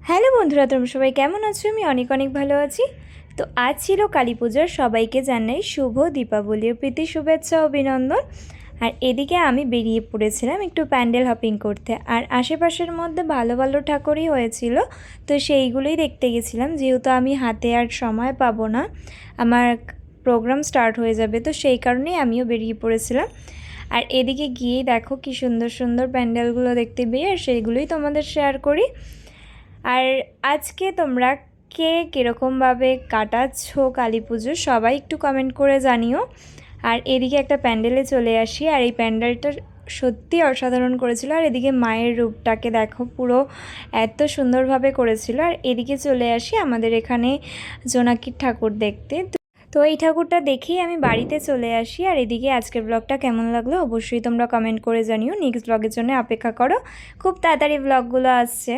Hello বন্ধুরা, তোমরা সবাই কেমন আছো? আমি অনেক অনেক ভালো আছি। তো আজ ছিল কালী পূজার, সবাইকে জানাই শুভ দীপাবলির প্রীতি শুভেচ্ছা অভিনন্দন। আর এদিকে আমি বেরিয়ে পড়েছিলাম একটু প্যান্ডেল হপিং করতে, আর আশেপাশের মধ্যে ভালো ভালো ঠাকুরই হয়েছিল, তো সেইগুলোই দেখতে গেছিলাম। যেহেতু আমি হাতে আর সময় পাবো না, আমার প্রোগ্রাম স্টার্ট হয়ে যাবে, তো সেই কারণেই আমিও বেরিয়ে পড়েছিলাম। আর এদিকে গিয়েই দেখো কি সুন্দর সুন্দর প্যান্ডেলগুলো দেখতে পেয়ে, আর সেইগুলোই তোমাদের শেয়ার করি। আর আজকে তোমরা কে কীরকমভাবে কাটাচ্ছো কালী পুজো, সবাই একটু কমেন্ট করে জানিও। আর এদিকে একটা প্যান্ডেলে চলে আসি, আর এই প্যান্ডেলটা সত্যি অসাধারণ করেছিল। আর এদিকে মায়ের রূপটাকে দেখো, পুরো এত সুন্দরভাবে করেছিল। আর এদিকে চলে আসি আমাদের এখানে জোনাকির ঠাকুর দেখতে। তো এই ঠাকুরটা দেখেই আমি বাড়িতে চলে আসি। আর এদিকে আজকের ব্লগটা কেমন লাগলো অবশ্যই তোমরা কমেন্ট করে জানিও। নেক্সট ব্লগের জন্য অপেক্ষা করো, খুব তাড়াতাড়ি ব্লগগুলো আসছে।